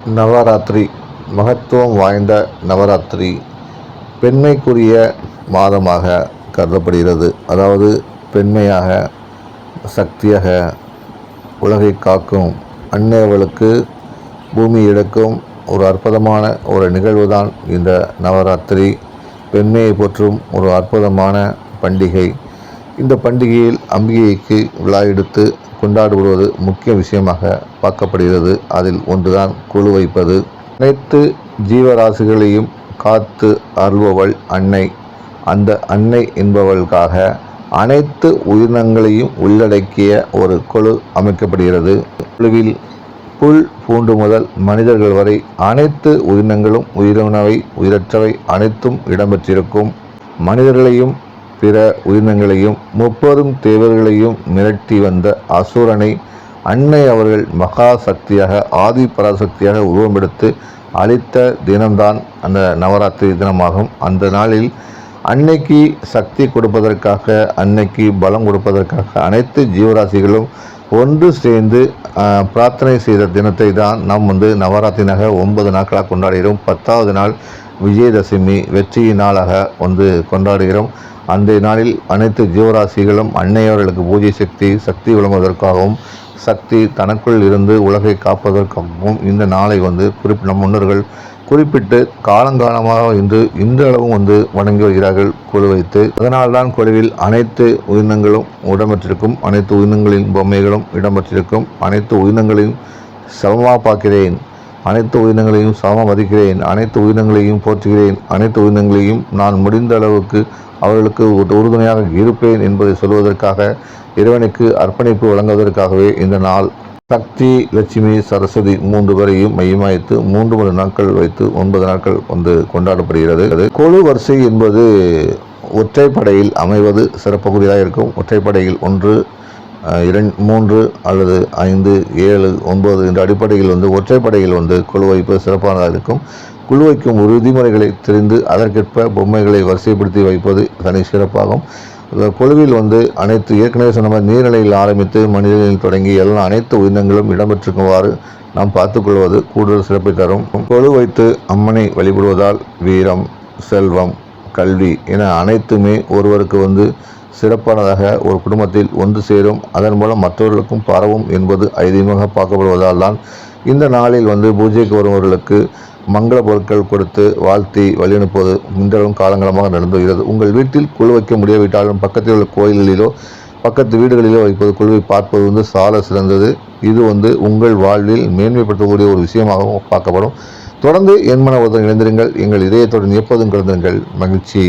நவராத்திரி மகத்துவம் வாய்ந்த நவராத்திரி பெண்மைக்குரிய மாதமாக கருதப்படுகிறது. அதாவது பெண்மையாக, சக்தியாக உலகை காக்கும் அன்னையவளுக்கு பூமி எடுக்கும் ஒரு அற்புதமான ஒரு நிகழ்வு தான் இந்த நவராத்திரி. பெண்மையை போற்றும் ஒரு அற்புதமான பண்டிகை. இந்த பண்டிகையில் அம்பிகைக்கு விழா எடுத்து கொண்டாடுவது முக்கிய விஷயமாக பார்க்கப்படுகிறது. அதில் ஒன்றுதான் கொலு வைப்பது. அனைத்து ஜீவராசிகளையும் காத்து அருள்பவள் அன்னை. அந்த அன்னை என்பவளுக்காக அனைத்து உயிரினங்களையும் உள்ளடக்கிய ஒரு கொலு அமைக்கப்படுகிறது. கொலுவில் புல் பூண்டு முதல் மனிதர்கள் வரை அனைத்து உயிரினங்களும், உயிரினவை உயிரற்றவை அனைத்தும் இடம்பெற்றிருக்கும். மனிதர்களையும் பிற உயிரினங்களையும் முப்பெரும் தேவர்களையும் மிரட்டி வந்த அசுரனை அன்னை அவர்கள் மகா சக்தியாக, ஆதி பராசக்தியாக உருவமெடுத்து அளித்த தினம்தான் அந்த நவராத்திரி தினமாகும். அந்த நாளில் அன்னைக்கு சக்தி கொடுப்பதற்காக, அன்னைக்கு பலம் கொடுப்பதற்காக அனைத்து ஜீவராசிகளும் ஒன்று சேர்ந்து பிரார்த்தனை செய்த தினத்தை தான் நாம் நவராத்திரியாக 9 நாட்களாக கொண்டாடுகிறோம். 10வது நாள் விஜயதசமி வெற்றியின் நாளாக கொண்டாடுகிறோம். அந்த நாளில் அனைத்து ஜீவராசிகளும் அன்னையவர்களுக்கு பூஜை சக்தி வழங்குவதற்காகவும், சக்தி தனக்குள் இருந்து உலகை காப்பதற்காகவும் இந்த நாளை நம் முன்னோர்கள் குறிப்பிட்டு காலங்காலமாக இன்றளவும் வணங்கி வருகிறார்கள் கொலு வைத்து. அதனால்தான் கொலுவில் அனைத்து உயிரினங்களும் இடம்பெற்றிருக்கும். அனைத்து உயிரினங்களின் பொம்மைகளும் இடம்பெற்றிருக்கும். அனைத்து உயிரினங்களையும் சமமாக பார்க்கிறேன், அனைத்து உயிரினங்களையும் சமமாக மதிக்கிறேன், அனைத்து உயிரினங்களையும் போற்றுகிறேன், அனைத்து உயிரினங்களையும் நான் முடிந்த அளவுக்கு அவர்களுக்கு உறுதுணையாக இருப்பேன் என்பதை சொல்வதற்காக, இறைவனுக்கு அர்ப்பணிப்பு வழங்குவதற்காகவே இந்த நாள் சக்தி, லட்சுமி, சரஸ்வதி 3 பேரையும் மையமாய்த்து 3 நாட்கள் வைத்து 9 நாட்கள் கொண்டாடப்படுகிறது. கொலு வரிசை என்பது ஒற்றைப்படையில் அமைவது சிறப்புக்குரியதாக இருக்கும். ஒற்றைப்படையில் 1, 2, 3 அல்லது 5, 7, 9 என்ற அடிப்படையில் ஒற்றைப்படையில் கொலு வைப்பது சிறப்பானதாக இருக்கும். குழு வைக்கும் விதிமுறைகளை தெரிந்து அதற்கேற்ப பொம்மைகளை வரிசைப்படுத்தி வைப்பது தனி சிறப்பாகும். கொலுவில் அனைத்து ஏற்கனவே சொன்ன மாதிரி நீர்நிலையில் ஆரம்பித்து மனிதனில் தொடங்கி எல்லாம் அனைத்து உயிரினங்களும் இடம்பெற்றிருக்குமாறு நாம் பார்த்துக்கொள்வது கூடுதல் சிறப்பை தரும். கொலு வைத்து அம்மனை வழிபடுவதால் வீரம், செல்வம், கல்வி என அனைத்துமே ஒருவருக்கு சிறப்பானதாக ஒரு குடும்பத்தில் ஒன்று சேரும். அதன் மூலம் மற்றவர்களுக்கும் பரவும் என்பது ஐதீகமாக பார்க்கப்படுவதால் தான் இந்த நாளில் பூஜைக்கு வருபவர்களுக்கு மங்கள பொருட்கள் கொடுத்து வாழ்த்தி வழி அனுப்புவது இன்றளவும் காலங்காலமாக நடந்து வருகிறது. உங்கள் வீட்டில் குழு வைக்க முடியாவிட்டாலும் பக்கத்தில் உள்ள கோயில்களிலோ பக்கத்து வீடுகளிலோ வைப்பது, குழுவை பார்ப்பது சால சிறந்தது. இது உங்கள் வாழ்வில் மேன்மைப்படுத்தக்கூடிய ஒரு விஷயமாகவும் பார்க்கப்படும். தொடர்ந்து என் மன உறுதியுடன் இணைந்திருங்கள். எங்கள் இதயத்துடன் எப்போதும் கலந்துங்கள். மகிழ்ச்சி.